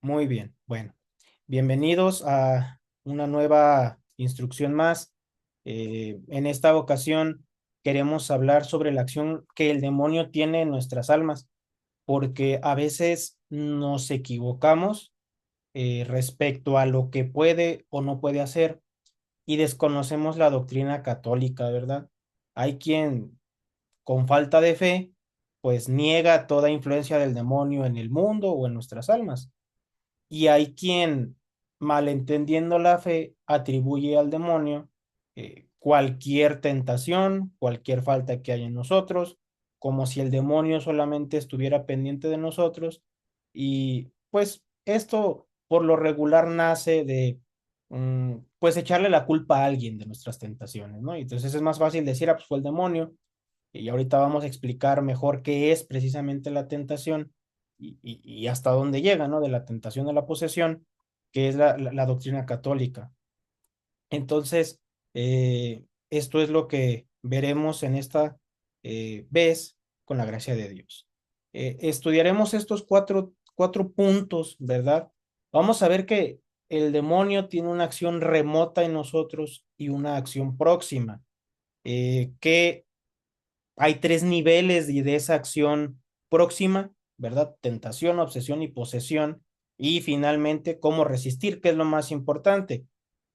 Muy bien. Bueno, bienvenidos a una nueva instrucción más. En esta ocasión queremos hablar sobre la acción que el demonio tiene en nuestras almas, porque a veces nos equivocamos respecto a lo que puede o no puede hacer y desconocemos la doctrina católica, ¿verdad? Hay quien con falta de fe, pues niega toda influencia del demonio en el mundo o en nuestras almas. Y hay quien, malentendiendo la fe, atribuye al demonio cualquier tentación, cualquier falta que hay en nosotros, como si el demonio solamente estuviera pendiente de nosotros. Y pues esto por lo regular nace de, pues echarle la culpa a alguien de nuestras tentaciones, ¿no? Y entonces es más fácil decir, ah, pues fue el demonio. Y ahorita vamos a explicar mejor qué es precisamente la tentación y hasta dónde llega, ¿no? De la tentación a la posesión, que es la doctrina católica. Entonces, esto es lo que veremos en esta vez con la gracia de Dios. Estudiaremos estos cuatro puntos, ¿verdad? Vamos a ver que el demonio tiene una acción remota en nosotros y una acción próxima, que hay tres niveles de esa acción próxima, ¿verdad? Tentación, obsesión y posesión. Y finalmente, cómo resistir, que es lo más importante.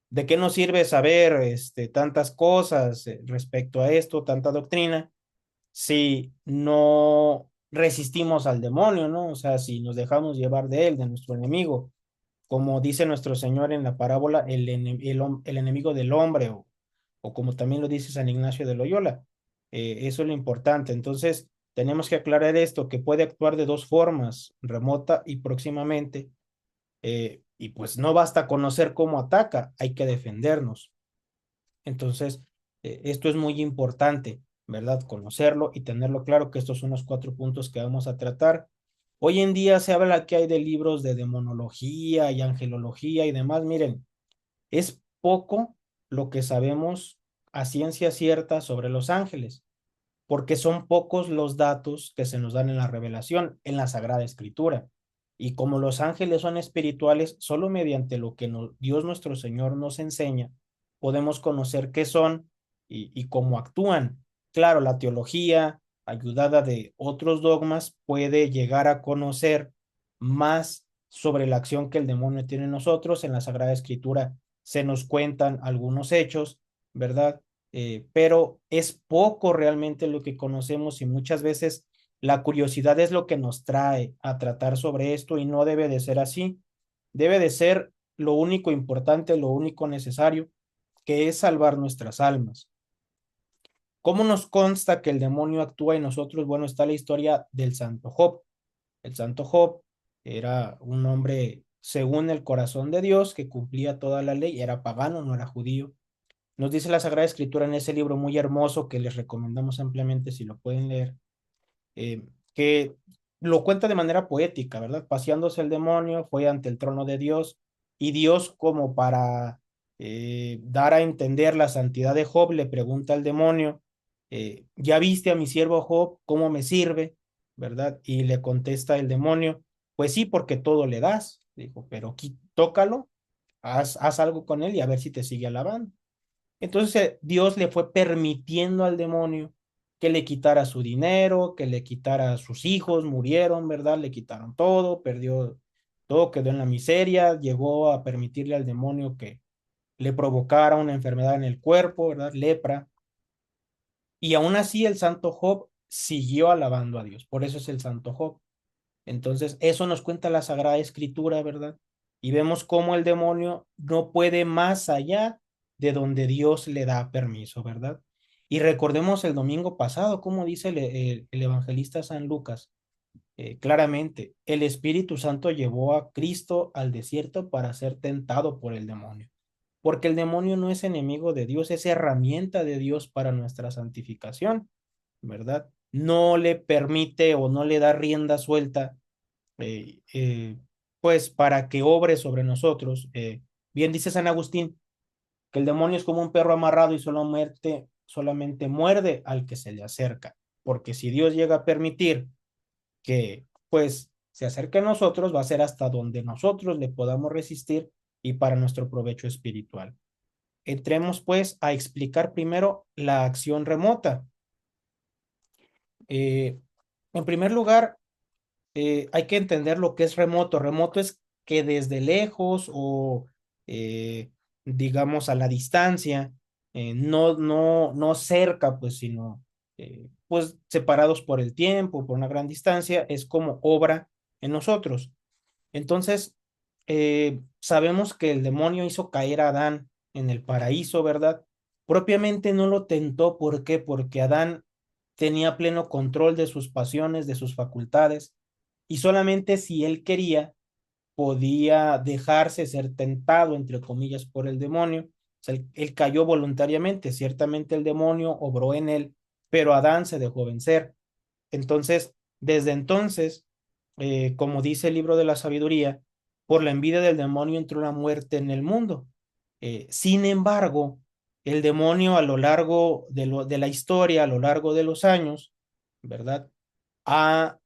¿De qué nos sirve saber tantas cosas respecto a esto, tanta doctrina, si no resistimos al demonio, ¿no? O sea, si nos dejamos llevar de él, de nuestro enemigo, como dice nuestro Señor en la parábola, el enemigo del hombre, o como también lo dice San Ignacio de Loyola. Eso es lo importante. Entonces, tenemos que aclarar esto, que puede actuar de dos formas, remota y próximamente, y pues no basta conocer cómo ataca, hay que defendernos. Entonces, esto es muy importante, ¿verdad? Conocerlo y tenerlo claro, que estos son los cuatro puntos que vamos a tratar. Hoy en día se habla que hay de libros de demonología y angelología y demás. Miren, es poco lo que sabemos a ciencia cierta sobre los ángeles, porque son pocos los datos que se nos dan en la revelación, en la Sagrada Escritura. Y como los ángeles son espirituales, solo mediante lo que Dios nuestro Señor nos enseña, podemos conocer qué son y cómo actúan. Claro, la teología, ayudada de otros dogmas, puede llegar a conocer más sobre la acción que el demonio tiene en nosotros. En la Sagrada Escritura se nos cuentan algunos hechos, ¿verdad? Pero es poco realmente lo que conocemos y muchas veces la curiosidad es lo que nos trae a tratar sobre esto y no debe de ser así. Debe de ser lo único importante, lo único necesario, que es salvar nuestras almas. ¿Cómo nos consta que el demonio actúa en nosotros? Bueno, está la historia del santo Job. El santo Job era un hombre según el corazón de Dios, que cumplía toda la ley, era pagano, no era judío. Nos dice la Sagrada Escritura en ese libro muy hermoso que les recomendamos ampliamente si lo pueden leer, eh, que lo cuenta de manera poética, ¿verdad? Paseándose el demonio, fue ante el trono de Dios y Dios, como para dar a entender la santidad de Job, le pregunta al demonio, ¿ya viste a mi siervo Job cómo me sirve? ¿Verdad? Y le contesta el demonio, pues sí, porque todo le das. Dijo, pero tócalo, haz algo con él y a ver si te sigue alabando. Entonces Dios le fue permitiendo al demonio que le quitara su dinero, que le quitara a sus hijos, murieron, ¿verdad? Le quitaron todo, perdió todo, quedó en la miseria, llegó a permitirle al demonio que le provocara una enfermedad en el cuerpo, ¿verdad? Lepra. Y aún así el santo Job siguió alabando a Dios, por eso es el santo Job. Entonces, eso nos cuenta la Sagrada Escritura, ¿verdad? Y vemos cómo el demonio no puede más allá de donde Dios le da permiso, ¿verdad? Y recordemos el domingo pasado, como dice el evangelista San Lucas, claramente, el Espíritu Santo llevó a Cristo al desierto para ser tentado por el demonio, porque el demonio no es enemigo de Dios, es herramienta de Dios para nuestra santificación, ¿verdad? No le permite o no le da rienda suelta eh, eh, pues para que obre sobre nosotros. Bien dice San Agustín que el demonio es como un perro amarrado y solamente muerde al que se le acerca, porque si Dios llega a permitir que pues se acerque a nosotros, va a ser hasta donde nosotros le podamos resistir y para nuestro provecho espiritual. Entremos pues a explicar primero la acción remota. Eh, en primer lugar, hay que entender lo que es remoto. Remoto es que desde lejos o eh, digamos a la distancia, no cerca, pues, sino pues separados por el tiempo, por una gran distancia, es como obra en nosotros. Entonces, sabemos que el demonio hizo caer a Adán en el paraíso, ¿verdad? Propiamente no lo tentó, ¿por qué? Porque Adán tenía pleno control de sus pasiones, de sus facultades, y solamente si él quería, podía dejarse ser tentado, entre comillas, por el demonio. O sea, él cayó voluntariamente, ciertamente el demonio obró en él, pero Adán se dejó vencer. Entonces, desde entonces, como dice el libro de la sabiduría, por la envidia del demonio entró la muerte en el mundo. Sin embargo, el demonio a lo largo de la historia, a lo largo de los años, ¿verdad? Ha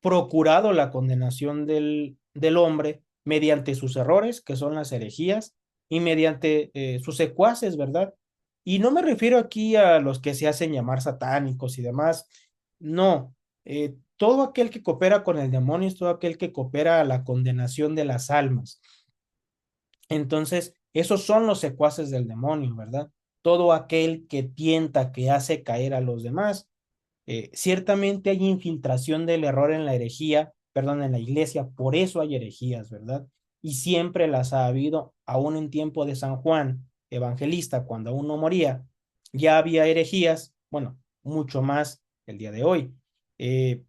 procurado la condenación del hombre mediante sus errores, que son las herejías, y mediante sus secuaces, ¿verdad? Y no me refiero aquí a los que se hacen llamar satánicos y demás, no, todo aquel que coopera con el demonio es todo aquel que coopera a la condenación de las almas. Entonces, esos son los secuaces del demonio, ¿verdad? Todo aquel que tienta, que hace caer a los demás. Ciertamente hay infiltración del error en la herejía, perdón, en la iglesia, por eso hay herejías, ¿verdad? Y siempre las ha habido, aún en tiempo de San Juan Evangelista, cuando aún no moría, ya había herejías, bueno, mucho más el día de hoy. Eh,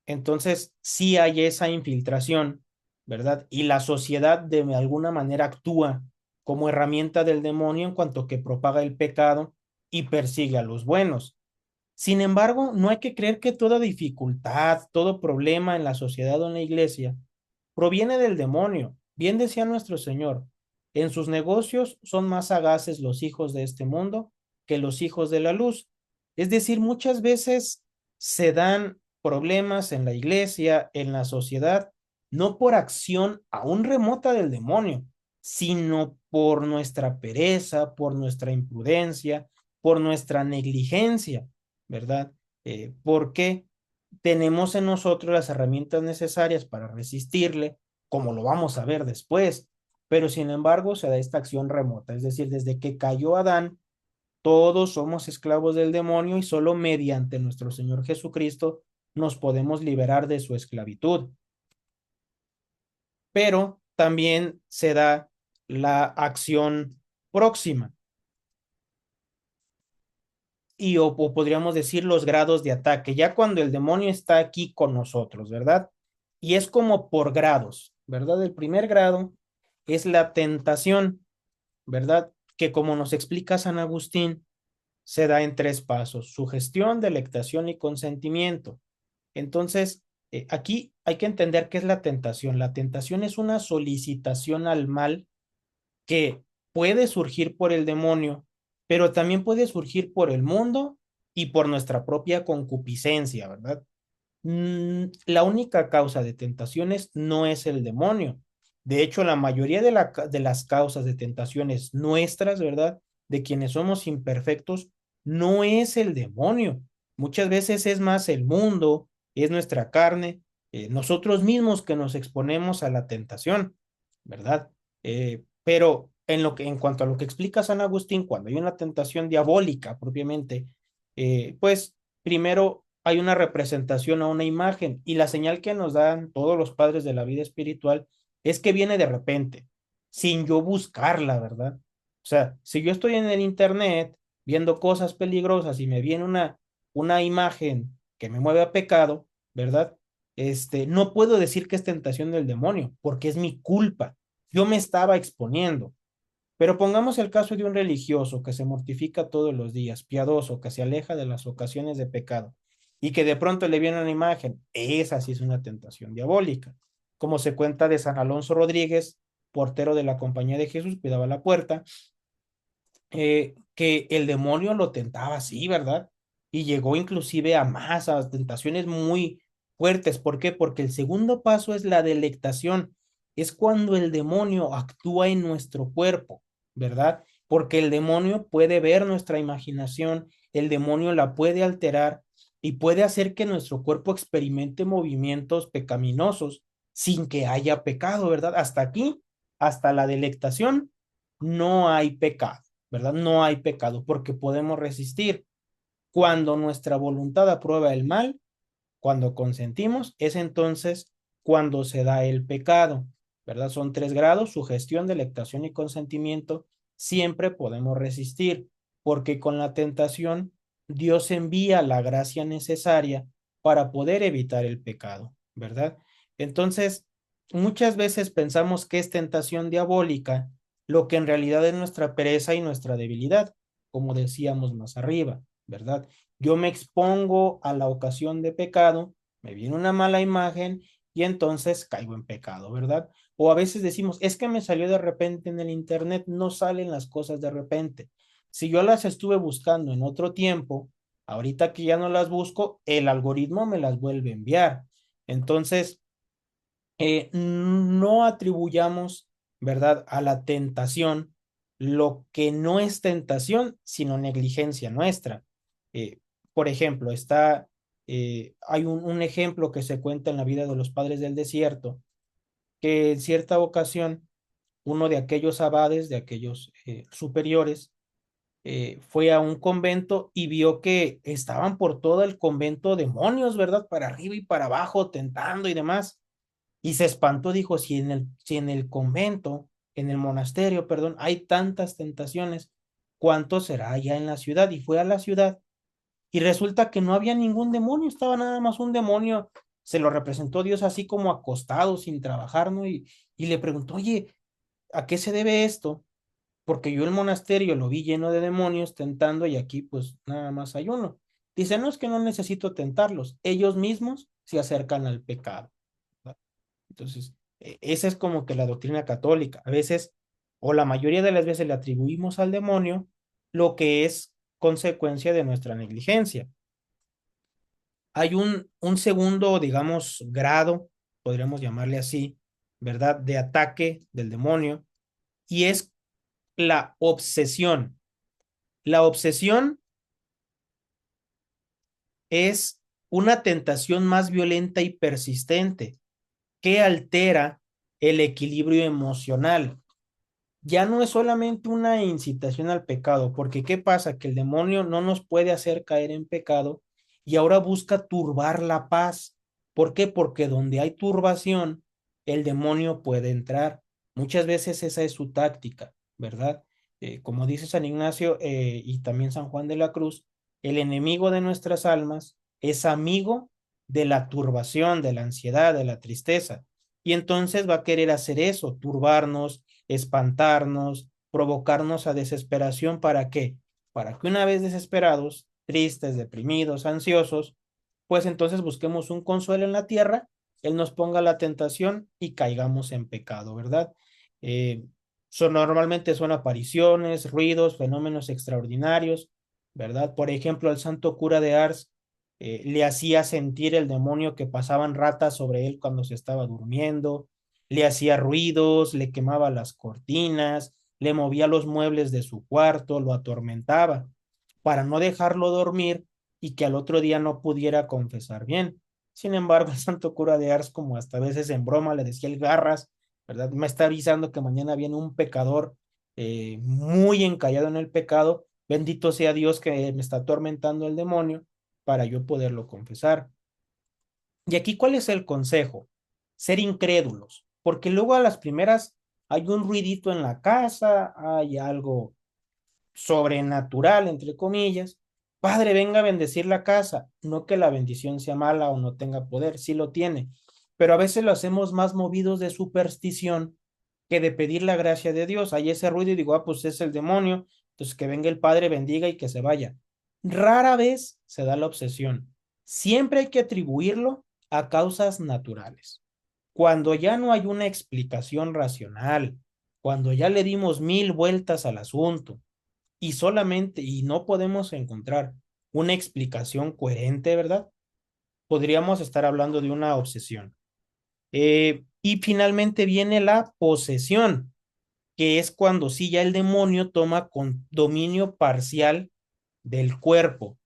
entonces, sí hay esa infiltración, ¿verdad? Y la sociedad de alguna manera actúa como herramienta del demonio en cuanto que propaga el pecado y persigue a los buenos. Sin embargo, no hay que creer que toda dificultad, todo problema en la sociedad o en la iglesia proviene del demonio. Bien decía nuestro Señor, en sus negocios son más sagaces los hijos de este mundo que los hijos de la luz. Es decir, muchas veces se dan problemas en la iglesia, en la sociedad, no por acción aún remota del demonio, sino por nuestra pereza, por nuestra imprudencia, por nuestra negligencia, ¿verdad? Porque tenemos en nosotros las herramientas necesarias para resistirle, como lo vamos a ver después, pero sin embargo se da esta acción remota, es decir, desde que cayó Adán, todos somos esclavos del demonio y solo mediante nuestro Señor Jesucristo nos podemos liberar de su esclavitud. Pero también se da la acción próxima y o podríamos decir los grados de ataque, ya cuando el demonio está aquí con nosotros, ¿verdad? Y es como por grados, ¿verdad? El primer grado es la tentación, ¿verdad? Que como nos explica San Agustín, se da en tres pasos: sugestión, delectación y consentimiento. Entonces, aquí hay que entender qué es la tentación. La tentación es una solicitación al mal que puede surgir por el demonio, pero también puede surgir por el mundo y por nuestra propia concupiscencia, ¿verdad? La única causa de tentaciones no es el demonio. De hecho, la mayoría de las causas de tentaciones nuestras, ¿verdad? De quienes somos imperfectos, no es el demonio. Muchas veces es más el mundo, es nuestra carne, nosotros mismos que nos exponemos a la tentación, ¿verdad? Pero en cuanto a lo que explica San Agustín, cuando hay una tentación diabólica propiamente, pues primero hay una representación a una imagen y la señal que nos dan todos los padres de la vida espiritual es que viene de repente, sin yo buscarla, ¿verdad? O sea, si yo estoy en el internet viendo cosas peligrosas y me viene una imagen que me mueve a pecado, ¿verdad? No puedo decir que es tentación del demonio, porque es mi culpa. Yo me estaba exponiendo. Pero pongamos el caso de un religioso que se mortifica todos los días, piadoso, que se aleja de las ocasiones de pecado y que de pronto le viene una imagen. Esa sí es una tentación diabólica. Como se cuenta de San Alonso Rodríguez, portero de la Compañía de Jesús, cuidaba la puerta, que el demonio lo tentaba así, ¿verdad? Y llegó inclusive a más, a tentaciones muy fuertes. ¿Por qué? Porque el segundo paso es la delectación. Es cuando el demonio actúa en nuestro cuerpo, ¿verdad? Porque el demonio puede ver nuestra imaginación, el demonio la puede alterar y puede hacer que nuestro cuerpo experimente movimientos pecaminosos sin que haya pecado, ¿verdad? Hasta aquí, hasta la delectación, no hay pecado, ¿verdad? No hay pecado porque podemos resistir. Cuando nuestra voluntad aprueba el mal, cuando consentimos, es entonces cuando se da el pecado, ¿verdad? Son 3 grados: sugestión, delectación y consentimiento. Siempre podemos resistir, porque con la tentación Dios envía la gracia necesaria para poder evitar el pecado, ¿verdad? Entonces, muchas veces pensamos que es tentación diabólica, lo que en realidad es nuestra pereza y nuestra debilidad, como decíamos más arriba, ¿verdad? Yo me expongo a la ocasión de pecado, me viene una mala imagen y entonces caigo en pecado, ¿verdad? O a veces decimos, es que me salió de repente en el internet, no salen las cosas de repente. Si yo las estuve buscando en otro tiempo, ahorita que ya no las busco, el algoritmo me las vuelve a enviar. Entonces, no atribuyamos, ¿verdad?, a la tentación lo que no es tentación, sino negligencia nuestra. Eh, por ejemplo, hay un ejemplo que se cuenta en la vida de los padres del desierto, que en cierta ocasión uno de aquellos abades, de aquellos superiores, fue a un convento y vio que estaban por todo el convento demonios, ¿verdad? Para arriba y para abajo, tentando y demás. Y se espantó, dijo, si en el convento, en el monasterio, perdón, hay tantas tentaciones, ¿cuánto será allá en la ciudad? Y fue a la ciudad y resulta que no había ningún demonio, estaba nada más un demonio, se lo representó Dios así como acostado, sin trabajar, ¿no? Y le preguntó, oye, ¿a qué se debe esto? Porque yo el monasterio lo vi lleno de demonios tentando y aquí pues nada más hay uno. Dice, no es que no necesito tentarlos, ellos mismos se acercan al pecado. Entonces, esa es como que la doctrina católica. A veces, o la mayoría de las veces, le atribuimos al demonio lo que es consecuencia de nuestra negligencia. Hay un segundo, digamos, grado, podríamos llamarle así, ¿verdad?, de ataque del demonio, y es la obsesión. La obsesión es una tentación más violenta y persistente que altera el equilibrio emocional. Ya no es solamente una incitación al pecado, porque ¿qué pasa? Que el demonio no nos puede hacer caer en pecado y ahora busca turbar la paz. ¿Por qué? Porque donde hay turbación, el demonio puede entrar. Muchas veces esa es su táctica, ¿verdad? Como dice San Ignacio y también San Juan de la Cruz, el enemigo de nuestras almas es amigo de la turbación, de la ansiedad, de la tristeza. Y entonces va a querer hacer eso, turbarnos, espantarnos, provocarnos a desesperación. ¿Para qué? Para que una vez desesperados, tristes, deprimidos, ansiosos, pues entonces busquemos un consuelo en la tierra, Él nos ponga la tentación y caigamos en pecado, ¿verdad? Eh, Normalmente son apariciones, ruidos, fenómenos extraordinarios, ¿verdad? Por ejemplo, el santo cura de Ars le hacía sentir el demonio que pasaban ratas sobre él cuando se estaba durmiendo, le hacía ruidos, le quemaba las cortinas, le movía los muebles de su cuarto, lo atormentaba, para no dejarlo dormir y que al otro día no pudiera confesar bien. Sin embargo, el santo cura de Ars, como hasta a veces en broma le decía el garras, ¿verdad? Me está avisando que mañana viene un pecador muy encallado en el pecado. Bendito sea Dios que me está atormentando el demonio para yo poderlo confesar. Y aquí, ¿cuál es el consejo? Ser incrédulos, porque luego a las primeras hay un ruidito en la casa, hay algo sobrenatural, entre comillas. Padre, venga a bendecir la casa. No que la bendición sea mala o no tenga poder, sí lo tiene, pero a veces lo hacemos más movidos de superstición que de pedir la gracia de Dios. Hay ese ruido y digo, ah, pues es el demonio, entonces que venga el Padre, bendiga y que se vaya. Rara vez se da la obsesión. Siempre hay que atribuirlo a causas naturales. Cuando ya no hay una explicación racional, cuando ya le dimos 1000 vueltas al asunto, y no podemos encontrar una explicación coherente, ¿verdad? podríamos estar hablando de una obsesión. Y finalmente viene la posesión, que es cuando sí ya el demonio toma con dominio parcial del cuerpo.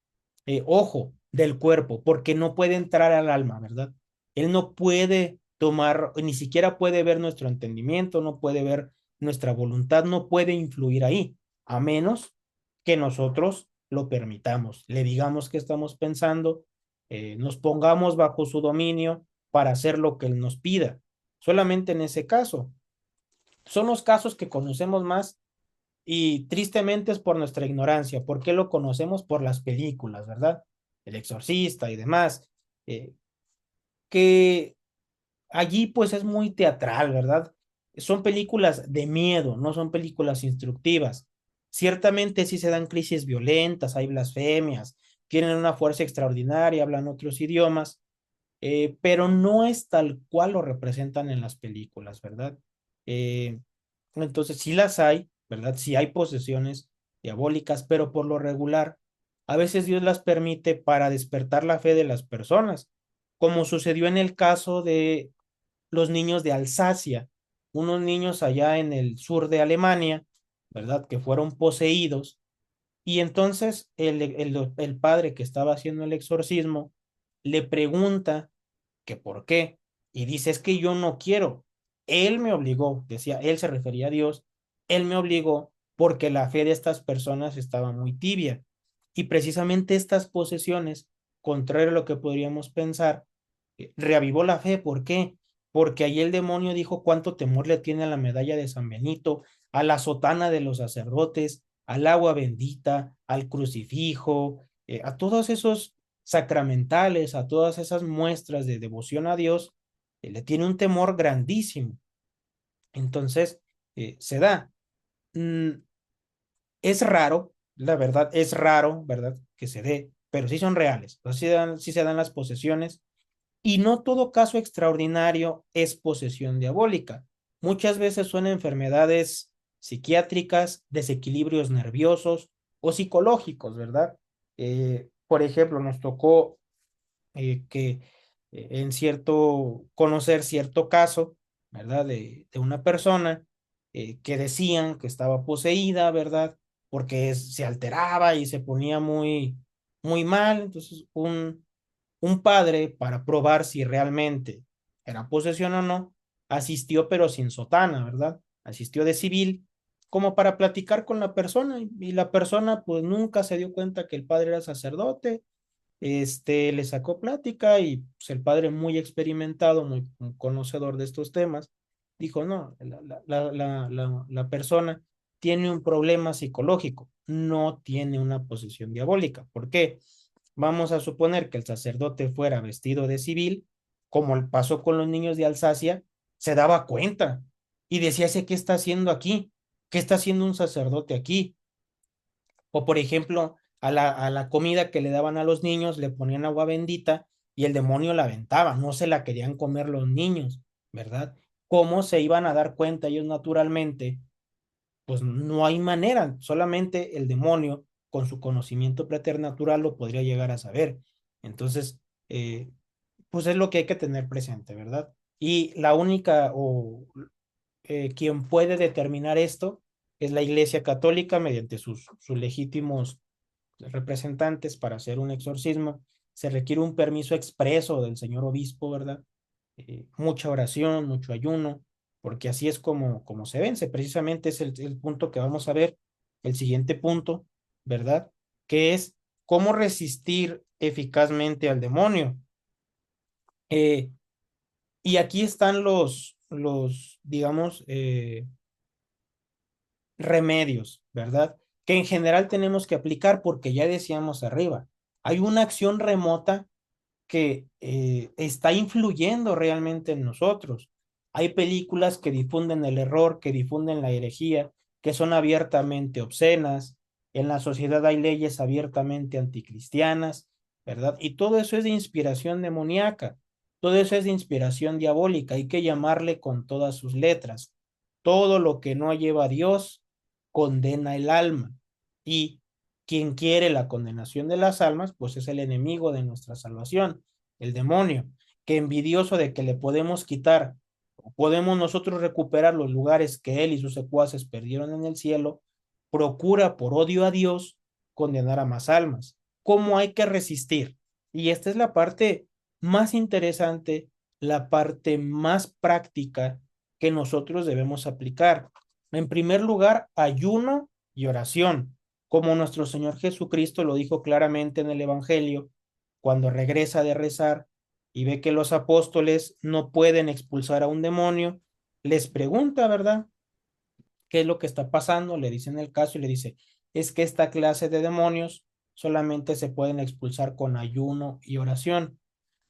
Ojo, del cuerpo, porque no puede entrar al alma, ¿verdad? Él no puede tomar, ni siquiera puede ver nuestro entendimiento, no puede ver nuestra voluntad, no puede influir ahí, a menos que nosotros lo permitamos, le digamos que estamos pensando, nos pongamos bajo su dominio para hacer lo que él nos pida. Solamente en ese caso. Son los casos que conocemos más y tristemente es por nuestra ignorancia. ¿Por qué lo conocemos? Por las películas, ¿verdad? El Exorcista y demás. Eh, que allí pues es muy teatral, ¿verdad? Son películas de miedo, no son películas instructivas. Ciertamente sí se dan crisis violentas, hay blasfemias, tienen una fuerza extraordinaria, hablan otros idiomas, pero no es tal cual lo representan en las películas, ¿verdad? Eh, entonces sí las hay, ¿verdad? Sí hay posesiones diabólicas, pero por lo regular, a veces Dios las permite para despertar la fe de las personas, como sucedió en el caso de los niños de Alsacia, unos niños allá en el sur de Alemania, ¿verdad? Que fueron poseídos. Y entonces el padre que estaba haciendo el exorcismo le pregunta que por qué. Y dice, es que yo no quiero. Él me obligó, decía, él se refería a Dios, él me obligó porque la fe de estas personas estaba muy tibia. Y precisamente estas posesiones, contrario a lo que podríamos pensar, reavivó la fe. ¿Por qué? Porque ahí el demonio dijo cuánto temor le tiene a la medalla de San Benito, a la sotana de los sacerdotes, al agua bendita, al crucifijo, a todos esos sacramentales, a todas esas muestras de devoción a Dios, le tiene un temor grandísimo. Entonces, se da. Mm, es raro, la verdad, es raro, ¿verdad? Que se dé, pero sí son reales. O sea, sí se dan las posesiones y no todo caso extraordinario es posesión diabólica. Muchas veces son enfermedades psiquiátricas, desequilibrios nerviosos o psicológicos, ¿verdad? Por ejemplo, nos tocó que en cierto, conocer cierto caso, ¿verdad? De una persona que decían que estaba poseída, ¿verdad? Porque se alteraba y se ponía muy, muy mal. Entonces, un padre, para probar si realmente era posesión o no, asistió pero sin sotana, ¿verdad? Asistió de civil como para platicar con la persona y la persona pues nunca se dio cuenta que el padre era sacerdote, le sacó plática y pues, el padre muy experimentado, muy conocedor de estos temas, dijo, no, la persona tiene un problema psicológico, no tiene una posesión diabólica. ¿Por qué? Vamos a suponer que el sacerdote fuera vestido de civil, como pasó con los niños de Alsacia, se daba cuenta y decía, ¿qué está haciendo aquí? ¿Qué está haciendo un sacerdote aquí? O por ejemplo, a la comida que le daban a los niños le ponían agua bendita y el demonio la aventaba, no se la querían comer los niños, ¿verdad? ¿Cómo se iban a dar cuenta ellos naturalmente? Pues no hay manera, solamente el demonio con su conocimiento preternatural lo podría llegar a saber. Entonces, pues es lo que hay que tener presente, ¿verdad? Y la única o quien puede determinar esto es la Iglesia Católica mediante sus legítimos representantes para hacer un exorcismo. Se requiere un permiso expreso del señor obispo, ¿verdad? Mucha oración, mucho ayuno, porque así es como se vence. Precisamente es el punto que vamos a ver, el siguiente punto, ¿verdad? Que es cómo resistir eficazmente al demonio. Eh, y aquí están digamos, remedios, ¿verdad? Que en general tenemos que aplicar porque ya decíamos arriba, hay una acción remota que está influyendo realmente en nosotros. Hay películas que difunden el error, que difunden la herejía, que son abiertamente obscenas. En la sociedad hay leyes abiertamente anticristianas, ¿verdad? Y todo eso es de inspiración demoníaca, todo eso es de inspiración diabólica. Hay que llamarle con todas sus letras. Todo lo que no lleva a Dios condena el alma. Y quien quiere la condenación de las almas, pues es el enemigo de nuestra salvación. el demonio, que envidioso de que le podemos quitar, o podemos nosotros recuperar los lugares que él y sus secuaces perdieron en el cielo, procura por odio a Dios condenar a más almas. ¿Cómo hay que resistir? Y esta es la parte más interesante, la parte más práctica que nosotros debemos aplicar. En primer lugar, ayuno y oración, como nuestro Señor Jesucristo lo dijo claramente en el Evangelio, cuando regresa de rezar y ve que los apóstoles no pueden expulsar a un demonio, les pregunta, ¿verdad? ¿Qué es lo que está pasando? Le dicen el caso y le dice, es que esta clase de demonios solamente se pueden expulsar con ayuno y oración,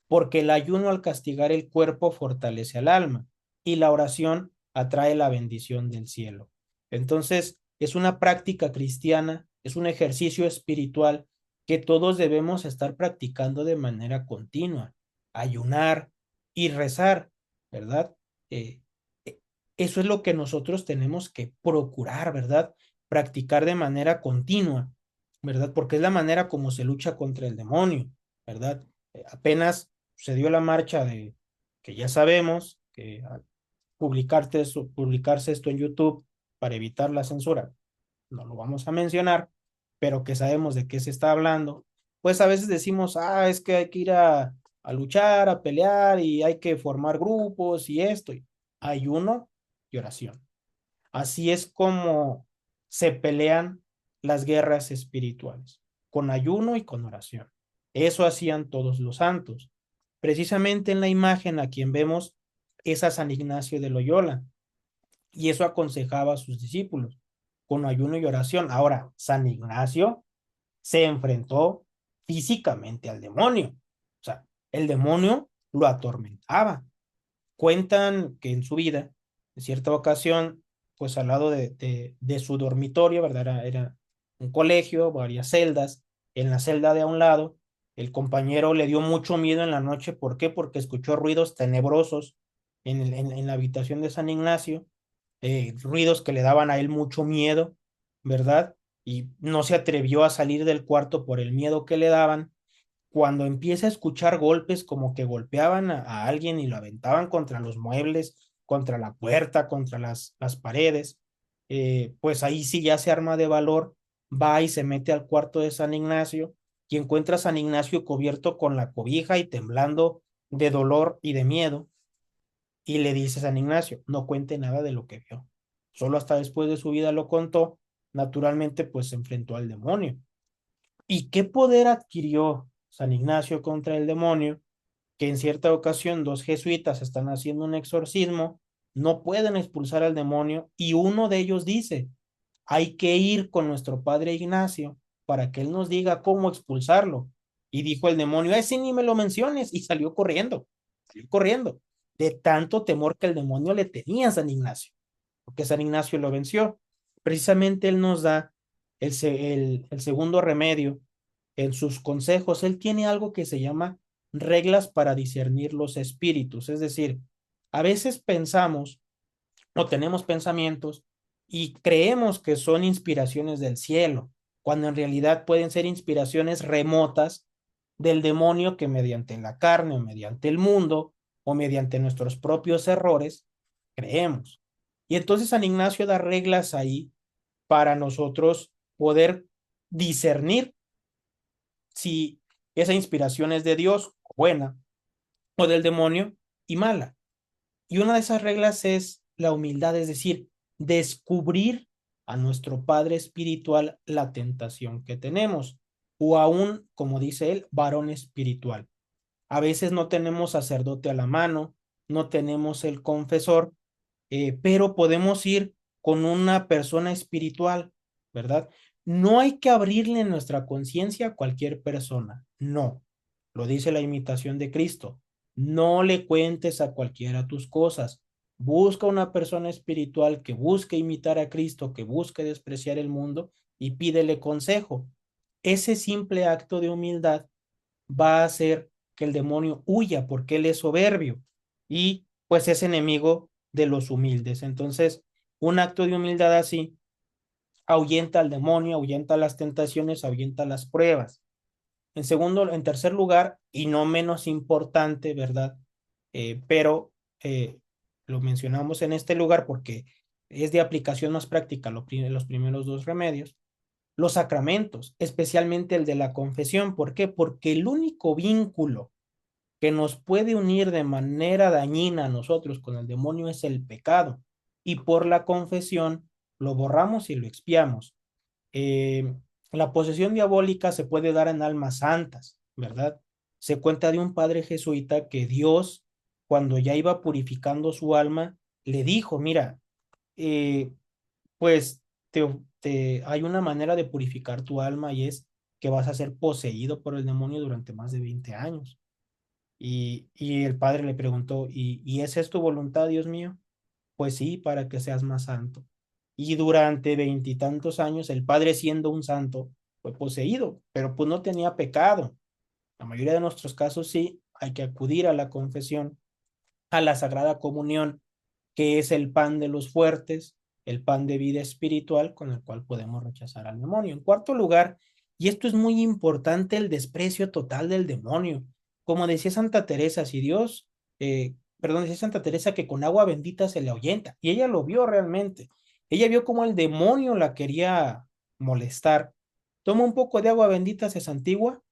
porque el ayuno al castigar el cuerpo fortalece al alma y la oración atrae la bendición del cielo. Entonces, es una práctica cristiana, es un ejercicio espiritual que todos debemos estar practicando de manera continua, ayunar y rezar, ¿verdad? Eh, eh, Eso es lo que nosotros tenemos que procurar, ¿verdad? Practicar de manera continua, ¿verdad? Porque es la manera como se lucha contra el demonio, ¿verdad? Apenas se dio la marcha de que ya sabemos que al publicarse esto en YouTube para evitar la censura, no lo vamos a mencionar, pero que sabemos de qué se está hablando, pues a veces decimos, es que hay que ir a luchar, a pelear y hay que formar grupos y esto, y ayuno y oración. Así es como se pelean las guerras espirituales, con ayuno y con oración. Eso hacían todos los santos. Precisamente en la imagen a quien vemos es a San Ignacio de Loyola, y eso aconsejaba a sus discípulos, con ayuno y oración. Ahora, San Ignacio se enfrentó físicamente al demonio. O sea, el demonio lo atormentaba. Cuentan que en su vida, en cierta ocasión, pues al lado de su dormitorio, ¿verdad? Era un colegio, varias celdas. En la celda de a un lado, el compañero le dio mucho miedo en la noche. ¿Por qué? Porque escuchó ruidos tenebrosos en la habitación de San Ignacio, ruidos que le daban a él mucho miedo, ¿verdad? Y no se atrevió a salir del cuarto por el miedo que le daban. Cuando empieza a escuchar golpes, como que golpeaban a alguien y lo aventaban contra los muebles, contra la puerta, contra las paredes, pues ahí sí ya se arma de valor, va y se mete al cuarto de San Ignacio y encuentra a San Ignacio cubierto con la cobija y temblando de dolor y de miedo, y le dice a San Ignacio, no cuente nada de lo que vio. Solo hasta después de su vida lo contó. Naturalmente, pues se enfrentó al demonio. ¿Y qué poder adquirió San Ignacio contra el demonio? Que en cierta ocasión dos jesuitas están haciendo un exorcismo, no pueden expulsar al demonio y uno de ellos dice, hay que ir con nuestro padre Ignacio para que él nos diga cómo expulsarlo. Y dijo el demonio, ese ni me lo menciones, y salió corriendo, de tanto temor que el demonio le tenía a San Ignacio, porque San Ignacio lo venció. Precisamente él nos da el segundo remedio en sus consejos. Él tiene algo que se llama reglas para discernir los espíritus. Es decir, a veces pensamos o tenemos pensamientos y creemos que son inspiraciones del cielo, cuando en realidad pueden ser inspiraciones remotas del demonio que mediante la carne o mediante el mundo o mediante nuestros propios errores creemos. Y entonces San Ignacio da reglas ahí para nosotros poder discernir si esa inspiración es de Dios, buena, o del demonio, y mala. Y una de esas reglas es la humildad, es decir, descubrir a nuestro Padre Espiritual la tentación que tenemos, o aún, como dice él, varón espiritual. A veces no tenemos sacerdote a la mano, no tenemos el confesor, pero podemos ir con una persona espiritual, ¿verdad? No hay que abrirle nuestra conciencia a cualquier persona, no. Lo dice la imitación de Cristo. No le cuentes a cualquiera tus cosas. Busca una persona espiritual que busque imitar a Cristo, que busque despreciar el mundo y pídele consejo. Ese simple acto de humildad va a hacer que el demonio huya porque él es soberbio y pues es enemigo de los humildes. Entonces, un acto de humildad así ahuyenta al demonio, ahuyenta las tentaciones, ahuyenta las pruebas. En tercer lugar, y no menos importante, ¿verdad? Pero lo mencionamos en este lugar porque es de aplicación más práctica los primeros dos remedios. Los sacramentos, especialmente el de la confesión. ¿Por qué? Porque el único vínculo que nos puede unir de manera dañina a nosotros con el demonio es el pecado. Y por la confesión lo borramos y lo expiamos. Eh, la posesión diabólica se puede dar en almas santas, ¿verdad? Se cuenta de un padre jesuita que Dios, cuando ya iba purificando su alma, le dijo, mira, eh, pues hay una manera de purificar tu alma y es que vas a ser poseído por el demonio durante más de 20 años. Y el padre le preguntó, ¿y esa es tu voluntad, Dios mío? Pues sí, para que seas más santo. Y durante veintitantos años, el padre siendo un santo, fue poseído, pero pues no tenía pecado. La mayoría de nuestros casos sí, hay que acudir a la confesión, a la Sagrada Comunión, que es el pan de los fuertes, el pan de vida espiritual con el cual podemos rechazar al demonio. En cuarto lugar, y esto es muy importante, el desprecio total del demonio. Como decía Santa Teresa, si Dios, perdón, decía Santa Teresa que con agua bendita se le ahuyenta, y ella lo vio realmente. Ella vio cómo el demonio la quería molestar. Toma un poco de agua bendita, se santigua,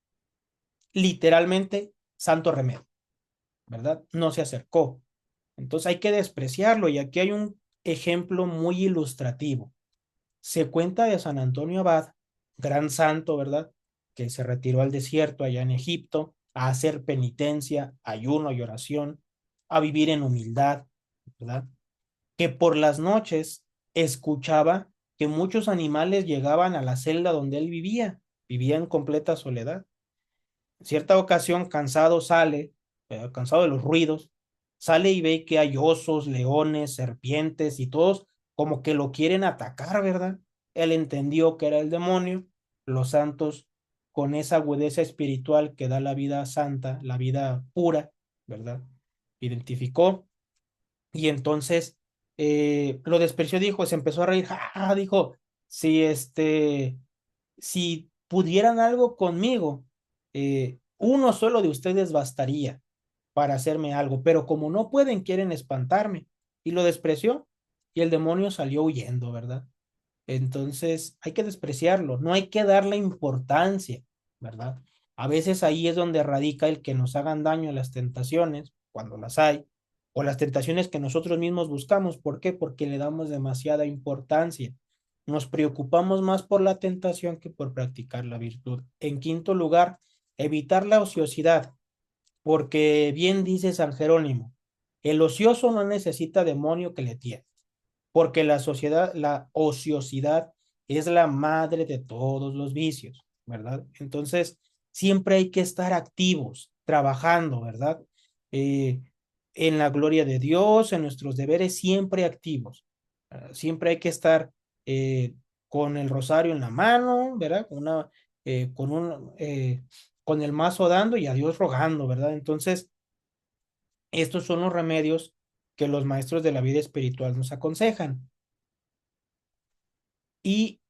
literalmente santo remedio, ¿verdad? No se acercó. Entonces hay que despreciarlo y aquí hay un ejemplo muy ilustrativo. Se cuenta de San Antonio Abad, gran santo, ¿verdad? Que se retiró al desierto allá en Egipto a hacer penitencia, ayuno y oración, a vivir en humildad, ¿verdad? Que por las noches escuchaba que muchos animales llegaban a la celda donde él vivía en completa soledad. Cierta ocasión, cansado sale, cansado de los ruidos, sale y ve que hay osos, leones, serpientes y todos como que lo quieren atacar, ¿verdad? Él entendió que era el demonio, los santos con esa agudeza espiritual que da la vida santa, la vida pura, ¿verdad? Identificó y entonces lo despreció, dijo, se empezó a reír, dijo, si si pudieran algo conmigo, uno solo de ustedes bastaría para hacerme algo, pero como no pueden, quieren espantarme. Y lo despreció y el demonio salió huyendo, ¿verdad? Entonces hay que despreciarlo, no hay que darle importancia, ¿verdad? A veces ahí es donde radica el que nos hagan daño las tentaciones, cuando las hay, o las tentaciones que nosotros mismos buscamos. ¿Por qué? Porque le damos demasiada importancia. Nos preocupamos más por la tentación que por practicar la virtud. En quinto lugar, evitar la ociosidad, porque bien dice San Jerónimo, el ocioso no necesita demonio que le tiene porque la ociosidad es la madre de todos los vicios, ¿verdad? Entonces, siempre hay que estar activos, trabajando, ¿verdad? Eh, en la gloria de Dios, en nuestros deberes, siempre activos. Siempre hay que estar eh, con el rosario en la mano, ¿verdad? Con con el mazo dando y a Dios rogando, ¿verdad? Entonces, estos son los remedios que los maestros de la vida espiritual nos aconsejan. Y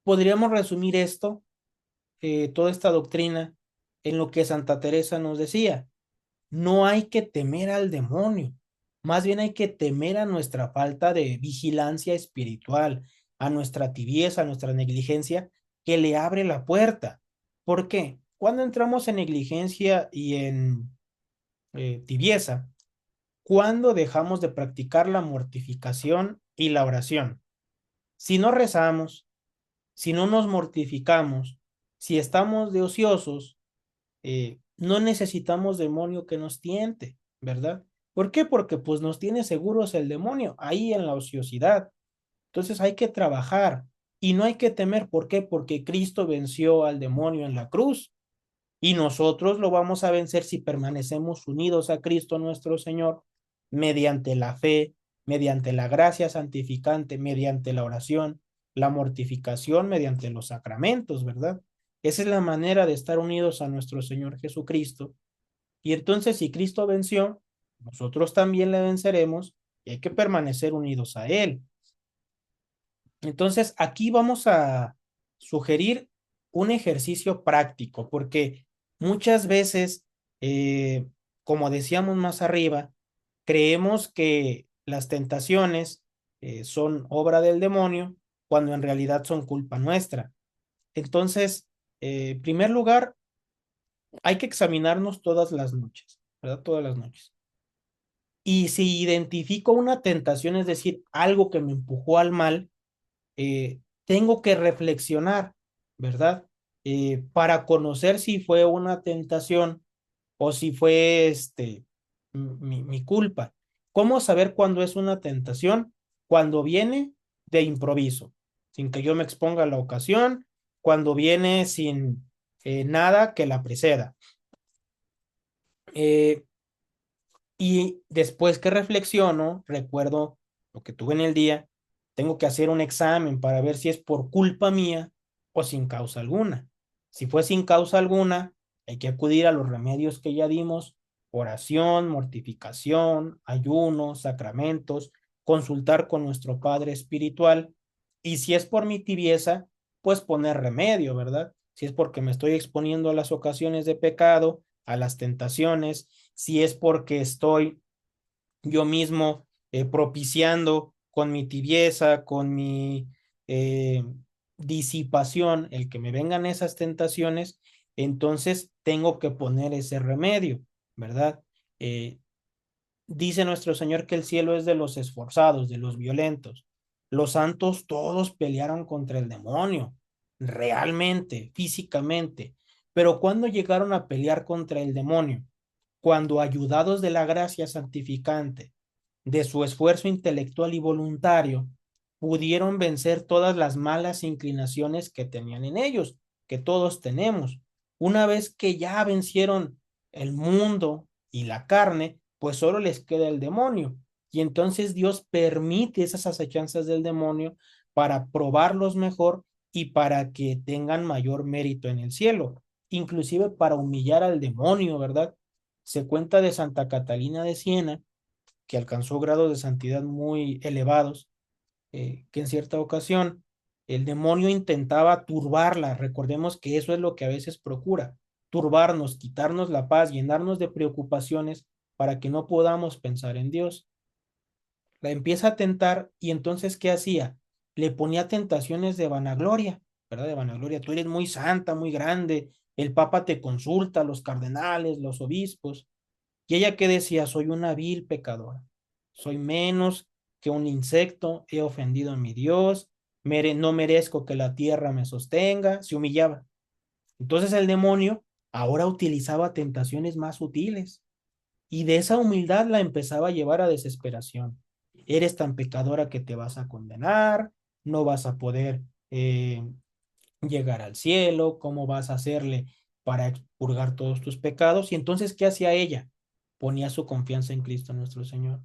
podríamos resumir esto, toda esta doctrina, en lo que Santa Teresa nos decía. No hay que temer al demonio, más bien hay que temer a nuestra falta de vigilancia espiritual, a nuestra tibieza, a nuestra negligencia, que le abre la puerta. ¿Por qué? Cuando entramos en negligencia y en tibieza, cuando dejamos de practicar la mortificación y la oración. Si no rezamos, si no nos mortificamos, si estamos de ociosos, no necesitamos demonio que nos tiente, ¿verdad? ¿Por qué? Porque pues nos tiene seguros el demonio ahí en la ociosidad. Entonces hay que trabajar y no hay que temer. ¿Por qué? Porque Cristo venció al demonio en la cruz y nosotros lo vamos a vencer si permanecemos unidos a Cristo nuestro Señor mediante la fe, mediante la gracia santificante, mediante la oración, la mortificación, mediante los sacramentos, ¿verdad? Esa es la manera de estar unidos a nuestro Señor Jesucristo. Y entonces, si Cristo venció, nosotros también le venceremos y hay que permanecer unidos a Él. Entonces, aquí vamos a sugerir un ejercicio práctico, porque muchas veces, eh, como decíamos más arriba, creemos que las tentaciones son obra del demonio cuando en realidad son culpa nuestra. Entonces, en primer lugar, hay que examinarnos todas las noches, ¿verdad? Todas las noches. Y si identifico una tentación, es decir, algo que me empujó al mal, tengo que reflexionar, ¿verdad? Para conocer si fue una tentación o si fue mi culpa. ¿Cómo saber cuándo es una tentación? Cuando viene de improviso, sin que yo me exponga a la ocasión, cuando viene sin nada que la preceda. Eh, y después que reflexiono, recuerdo lo que tuve en el día, tengo que hacer un examen para ver si es por culpa mía o sin causa alguna. Si fue sin causa alguna, hay que acudir a los remedios que ya dimos: oración, mortificación, ayuno, sacramentos, consultar con nuestro Padre espiritual. Y si es por mi tibieza, pues poner remedio, ¿verdad? Si es porque me estoy exponiendo a las ocasiones de pecado, a las tentaciones, si es porque estoy yo mismo propiciando con mi tibieza, con mi eh, disipación, el que me vengan esas tentaciones, entonces tengo que poner ese remedio, ¿verdad? Eh, Dice nuestro Señor que el cielo es de los esforzados, de los violentos. Los santos todos pelearon contra el demonio, realmente, físicamente. Pero ¿cuándo llegaron a pelear contra el demonio? Cuando, ayudados de la gracia santificante, de su esfuerzo intelectual y voluntario, pudieron vencer todas las malas inclinaciones que tenían en ellos, que todos tenemos. Una vez que ya vencieron el mundo y la carne, pues solo les queda el demonio. Y entonces Dios permite esas acechanzas del demonio para probarlos mejor y para que tengan mayor mérito en el cielo, inclusive para humillar al demonio, ¿verdad? Se cuenta de Santa Catalina de Siena, que alcanzó grados de santidad muy elevados, que en cierta ocasión el demonio intentaba turbarla. Recordemos que eso es lo que a veces procura: turbarnos, quitarnos la paz, llenarnos de preocupaciones para que no podamos pensar en Dios. La empieza a tentar y entonces, ¿qué hacía? Le ponía tentaciones de vanagloria, ¿verdad? De vanagloria. Tú eres muy santa, muy grande, el Papa te consulta, los cardenales, los obispos. Y ella que decía: soy una vil pecadora, soy menos que un insecto, he ofendido a mi Dios, no merezco que la tierra me sostenga, se humillaba. Entonces el demonio ahora utilizaba tentaciones más sutiles y de esa humildad la empezaba a llevar a desesperación. Eres tan pecadora que te vas a condenar, no vas a poder llegar al cielo, ¿cómo vas a hacerle para expurgar todos tus pecados? Y entonces, ¿qué hacía ella? Ponía su confianza en Cristo nuestro Señor.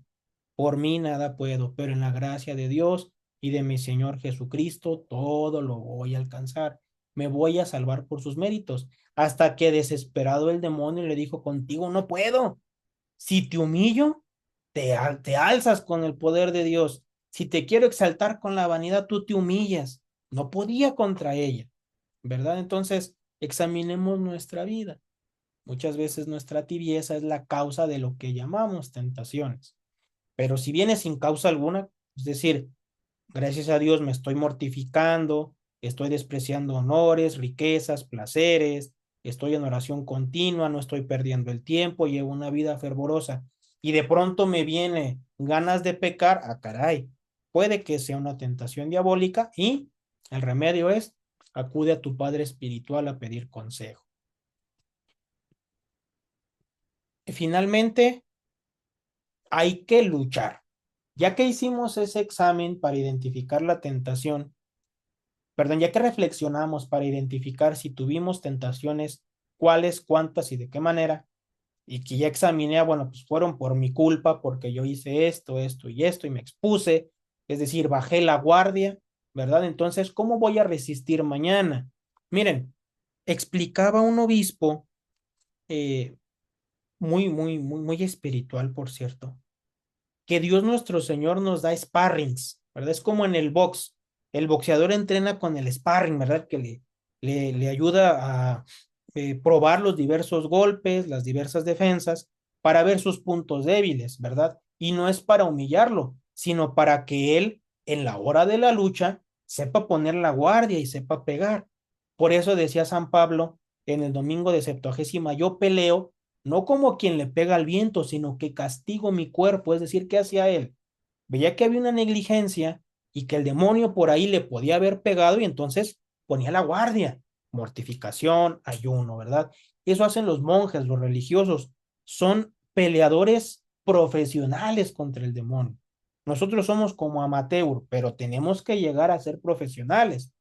Por mí nada puedo, pero en la gracia de Dios y de mi Señor Jesucristo todo lo voy a alcanzar. Me voy a salvar por sus méritos. Hasta que, desesperado, el demonio le dijo: contigo no puedo. Si te humillo, te alzas con el poder de Dios. Si te quiero exaltar con la vanidad, tú te humillas. No podía contra ella, ¿verdad? Entonces, examinemos nuestra vida. Muchas veces nuestra tibieza es la causa de lo que llamamos tentaciones. Pero si viene sin causa alguna, es decir, gracias a Dios me estoy mortificando, estoy despreciando honores, riquezas, placeres, estoy en oración continua, no estoy perdiendo el tiempo, llevo una vida fervorosa y de pronto me viene ganas de pecar, caray, puede que sea una tentación diabólica y el remedio es: acude a tu Padre espiritual a pedir consejo. Y finalmente, hay que luchar. Ya que hicimos ese examen para identificar la tentación, perdón, ya que reflexionamos para identificar si tuvimos tentaciones, cuáles, cuántas y de qué manera, y que ya examiné, bueno, pues fueron por mi culpa, porque yo hice esto, esto y esto, y me expuse, es decir, bajé la guardia, ¿verdad? Entonces, ¿cómo voy a resistir mañana? Miren, explicaba un obispo, eh, muy espiritual, por cierto, que Dios nuestro Señor nos da sparrings, ¿verdad? Es como en el box. El boxeador entrena con el sparring, ¿verdad? Que le le ayuda a probar los diversos golpes, las diversas defensas, para ver sus puntos débiles, ¿verdad? Y no es para humillarlo, sino para que él, en la hora de la lucha, sepa poner la guardia y sepa pegar. Por eso decía San Pablo en el domingo de Septuagésima, yo peleo no como quien le pega al viento, sino que castigo mi cuerpo, es decir, ¿qué hacía él? Veía que había una negligencia y que el demonio por ahí le podía haber pegado y entonces ponía la guardia, mortificación, ayuno, ¿verdad? Eso hacen los monjes, los religiosos, son peleadores profesionales contra el demonio. Nosotros somos como amateur, pero tenemos que llegar a ser profesionales.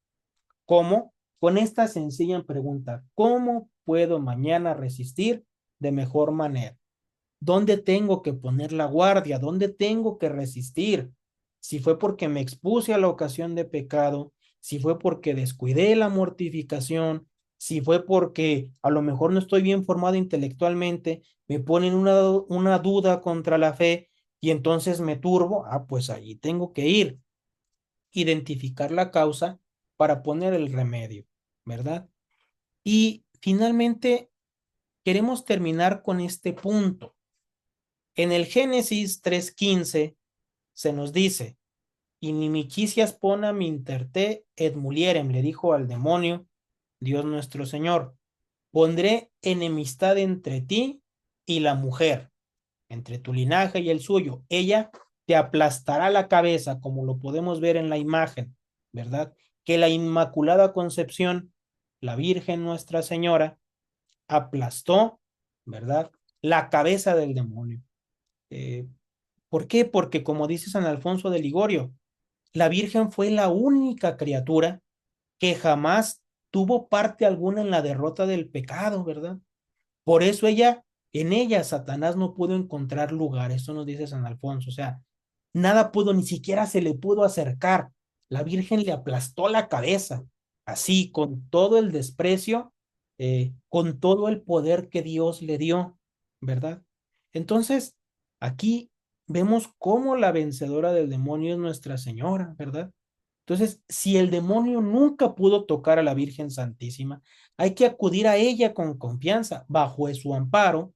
¿Cómo? Con esta sencilla pregunta, ¿cómo puedo mañana resistir de mejor manera? ¿Dónde tengo que poner la guardia? ¿Dónde tengo que resistir? Si fue porque me expuse a la ocasión de pecado, si fue porque descuidé la mortificación, si fue porque a lo mejor no estoy bien formado intelectualmente, me ponen una duda contra la fe y entonces me turbo, pues allí tengo que ir, identificar la causa para poner el remedio, ¿verdad? Y finalmente, queremos terminar con este punto. En el Génesis 3:15 se nos dice, inimicicias ponam inter te et mulierem, le dijo al demonio, Dios nuestro Señor, pondré enemistad entre ti y la mujer, entre tu linaje y el suyo. Ella te aplastará la cabeza, como lo podemos ver en la imagen, ¿verdad? Que la Inmaculada Concepción, la Virgen Nuestra Señora, aplastó, ¿verdad? La cabeza del demonio. Eh, ¿Por qué? Porque como dice San Alfonso de Ligorio, la Virgen fue la única criatura que jamás tuvo parte alguna en la derrota del pecado, ¿verdad? Por eso en ella Satanás no pudo encontrar lugar, eso nos dice San Alfonso, o sea, nada pudo, ni siquiera se le pudo acercar. La Virgen le aplastó la cabeza, así, con todo el desprecio, con todo el poder que Dios le dio, ¿verdad? Entonces, aquí vemos cómo la vencedora del demonio es Nuestra Señora, ¿verdad? Entonces, si el demonio nunca pudo tocar a la Virgen Santísima, hay que acudir a ella con confianza, bajo su amparo.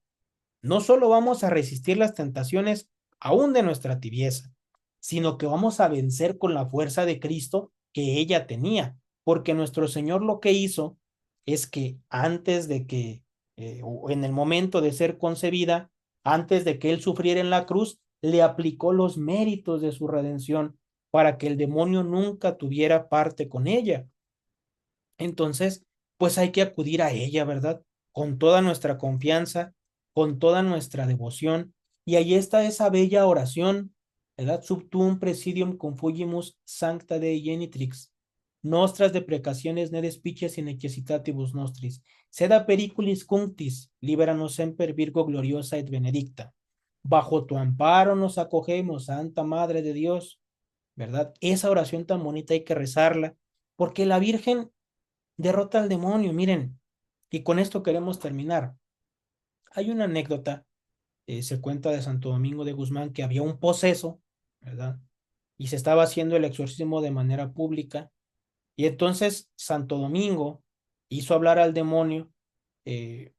No solo vamos a resistir las tentaciones aún de nuestra tibieza, sino que vamos a vencer con la fuerza de Cristo que ella tenía, porque nuestro Señor lo que hizo es que antes de que, o en el momento de ser concebida, antes de que Él sufriera en la cruz, le aplicó los méritos de su redención para que el demonio nunca tuviera parte con ella. Entonces, pues hay que acudir a ella, ¿verdad? Con toda nuestra confianza, con toda nuestra devoción. Y ahí está esa bella oración, ¿verdad? Subtuum presidium confugimus sancta Dei genitrix, nostras deprecaciones ne despicies in necessitatibus nostris, seda periculis cunctis, liberanos semper Virgo gloriosa et benedicta. Bajo tu amparo nos acogemos, Santa Madre de Dios, ¿verdad? Esa oración tan bonita hay que rezarla, porque la Virgen derrota al demonio, miren, y con esto queremos terminar. Hay una anécdota, se cuenta de Santo Domingo de Guzmán que había un poseso, ¿verdad? Y se estaba haciendo el exorcismo de manera pública, y entonces Santo Domingo hizo hablar al demonio e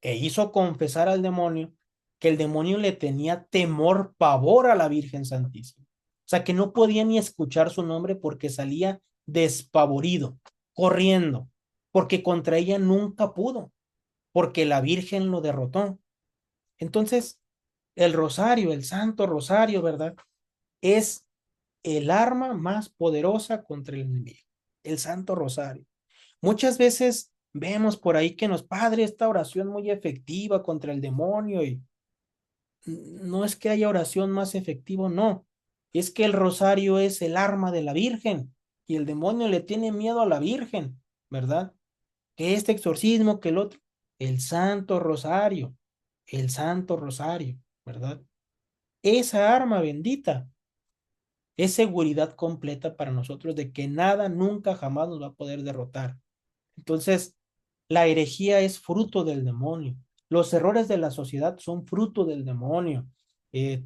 hizo confesar al demonio que el demonio le tenía temor, pavor a la Virgen Santísima. O sea, que no podía ni escuchar su nombre porque salía despavorido, corriendo, porque contra ella nunca pudo, porque la Virgen lo derrotó. Entonces, el rosario, el Santo Rosario, ¿verdad? Es el arma más poderosa contra el enemigo, el Santo Rosario. Muchas veces vemos por ahí que nos, Padre, esta oración muy efectiva contra el demonio y no es que haya oración más efectiva, no, es que el rosario es el arma de la Virgen y el demonio le tiene miedo a la Virgen, ¿verdad? Que este exorcismo, que el otro, el Santo Rosario, ¿verdad? Esa arma bendita es seguridad completa para nosotros de que nada, nunca, jamás nos va a poder derrotar. Entonces, la herejía es fruto del demonio. Los errores de la sociedad son fruto del demonio.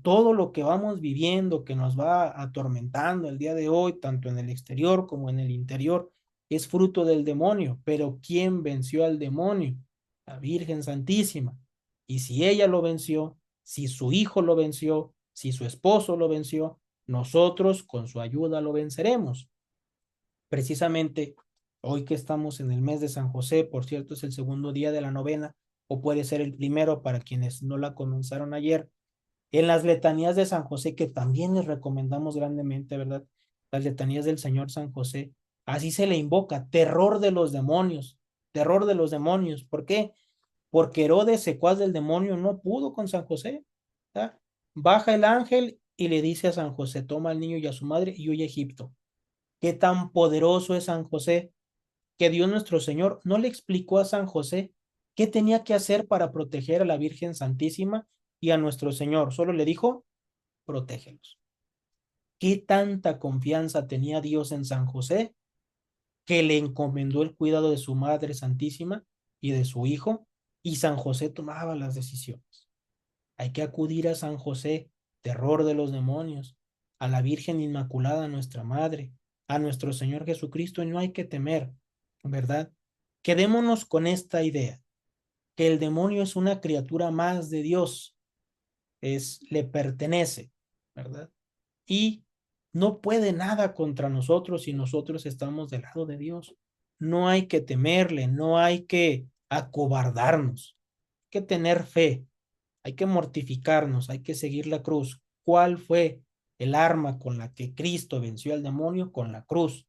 Todo lo que vamos viviendo, que nos va atormentando el día de hoy, tanto en el exterior como en el interior, es fruto del demonio, pero ¿quién venció al demonio? La Virgen Santísima. Y si ella lo venció, si su hijo lo venció, si su esposo lo venció, nosotros con su ayuda lo venceremos. Precisamente hoy que estamos en el mes de San José, por cierto, es el segundo día de la novena, o puede ser el primero para quienes no la comenzaron ayer, en las letanías de San José, que también les recomendamos grandemente, ¿verdad? Las letanías del Señor San José, así se le invoca, terror de los demonios, terror de los demonios. ¿Por qué? Porque Herodes, secuaz del demonio, no pudo con San José. ¿Tá? Baja el ángel y le dice a San José, toma al niño y a su madre y huye a Egipto. Qué tan poderoso es San José, que Dios nuestro Señor no le explicó a San José qué tenía que hacer para proteger a la Virgen Santísima y a nuestro Señor. Solo le dijo, protégelos. ¿Qué tanta confianza tenía Dios en San José que le encomendó el cuidado de su Madre Santísima y de su Hijo? Y San José tomaba las decisiones. Hay que acudir a San José, terror de los demonios, a la Virgen Inmaculada, nuestra Madre, a nuestro Señor Jesucristo, y no hay que temer, ¿verdad? Quedémonos con esta idea, que el demonio es una criatura más de Dios, le pertenece, ¿verdad? Y no puede nada contra nosotros si nosotros estamos del lado de Dios. No hay que temerle, no hay que acobardarnos, hay que tener fe, hay que mortificarnos, hay que seguir la cruz. ¿Cuál fue el arma con la que Cristo venció al demonio? Con la cruz.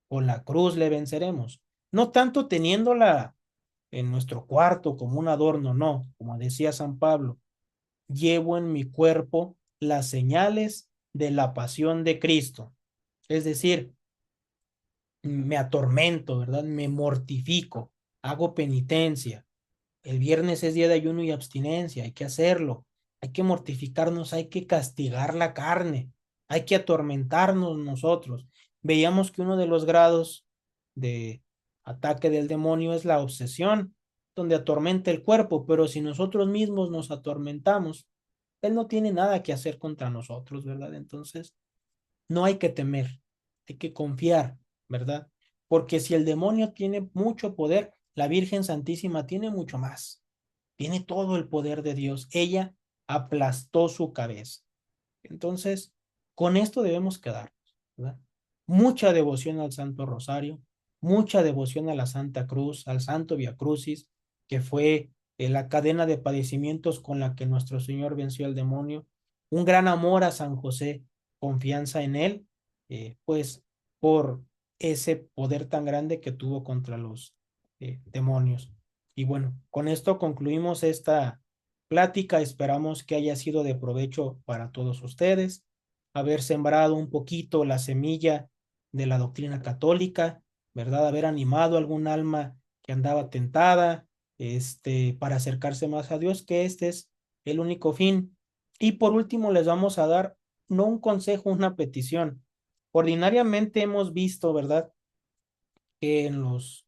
Con la cruz le venceremos. No tanto teniéndola en nuestro cuarto como un adorno, no, como decía San Pablo, llevo en mi cuerpo las señales de la pasión de Cristo. Es decir, me atormento, ¿verdad? Me mortifico, hago penitencia. El viernes es día de ayuno y abstinencia, hay que hacerlo, hay que mortificarnos, hay que castigar la carne, hay que atormentarnos nosotros. Veíamos que uno de los grados de ataque del demonio es la obsesión, donde atormenta el cuerpo, pero si nosotros mismos nos atormentamos, él no tiene nada que hacer contra nosotros, ¿verdad? Entonces, no hay que temer, hay que confiar, ¿verdad? Porque si el demonio tiene mucho poder, la Virgen Santísima tiene mucho más. Tiene todo el poder de Dios. Ella aplastó su cabeza. Entonces, con esto debemos quedarnos, ¿verdad? Mucha devoción al Santo Rosario, mucha devoción a la Santa Cruz, al Santo Via Crucis, que fue la cadena de padecimientos con la que nuestro Señor venció al demonio. Un gran amor a San José, confianza en él, pues por ese poder tan grande que tuvo contra los demonios. Y bueno, con esto concluimos esta plática. Esperamos que haya sido de provecho para todos ustedes, haber sembrado un poquito la semilla de la doctrina católica, ¿verdad? Haber animado a algún alma que andaba tentada, para acercarse más a Dios, que este es el único fin. Y por último, les vamos a dar no un consejo, una petición. Ordinariamente hemos visto, ¿verdad?, que en los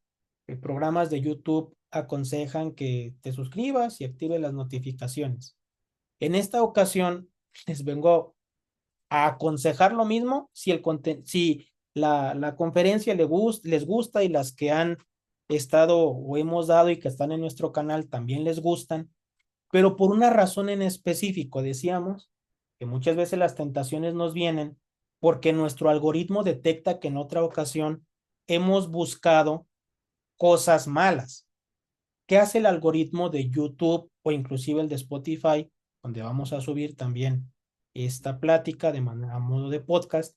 programas de YouTube aconsejan que te suscribas y actives las notificaciones. En esta ocasión les vengo a aconsejar lo mismo si la conferencia les gusta y las que han estado o hemos dado y que están en nuestro canal también les gustan, pero por una razón en específico. Decíamos que muchas veces las tentaciones nos vienen porque nuestro algoritmo detecta que en otra ocasión hemos buscado cosas malas. ¿Qué hace el algoritmo de YouTube o inclusive el de Spotify, donde vamos a subir también esta plática de manera a modo de podcast?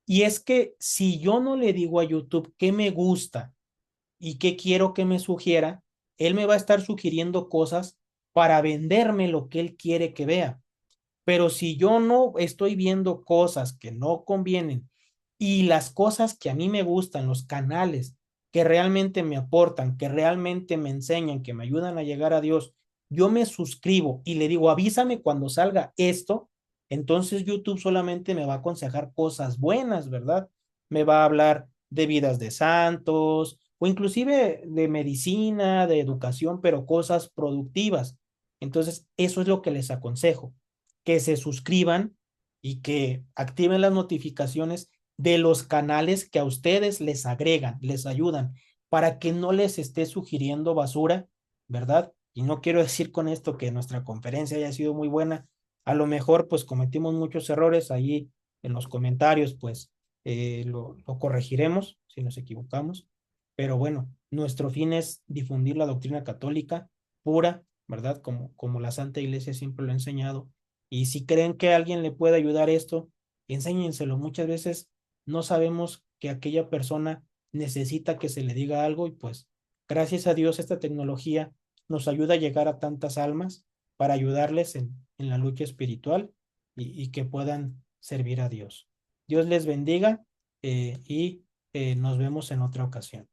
Y es que si yo no le digo a YouTube qué me gusta y qué quiero que me sugiera, él me va a estar sugiriendo cosas para venderme lo que él quiere que vea. Pero si yo no estoy viendo cosas que no convienen y las cosas que a mí me gustan, los canales que realmente me aportan, que realmente me enseñan, que me ayudan a llegar a Dios, yo me suscribo y le digo, avísame cuando salga esto, entonces YouTube solamente me va a aconsejar cosas buenas, ¿verdad? Me va a hablar de vidas de santos o inclusive de medicina, de educación, pero cosas productivas. Entonces, eso es lo que les aconsejo, que se suscriban y que activen las notificaciones de los canales que a ustedes les agregan, les ayudan, para que no les esté sugiriendo basura, ¿verdad? Y no quiero decir con esto que nuestra conferencia haya sido muy buena. A lo mejor pues cometimos muchos errores ahí en los comentarios, pues lo corregiremos si nos equivocamos. Pero bueno, nuestro fin es difundir la doctrina católica pura, ¿verdad? Como la Santa Iglesia siempre lo ha enseñado. Y si creen que a alguien le puede ayudar esto, enséñenselo. Muchas veces no sabemos que aquella persona necesita que se le diga algo y pues gracias a Dios esta tecnología nos ayuda a llegar a tantas almas para ayudarles en la lucha espiritual y que puedan servir a Dios. Dios les bendiga y nos vemos en otra ocasión.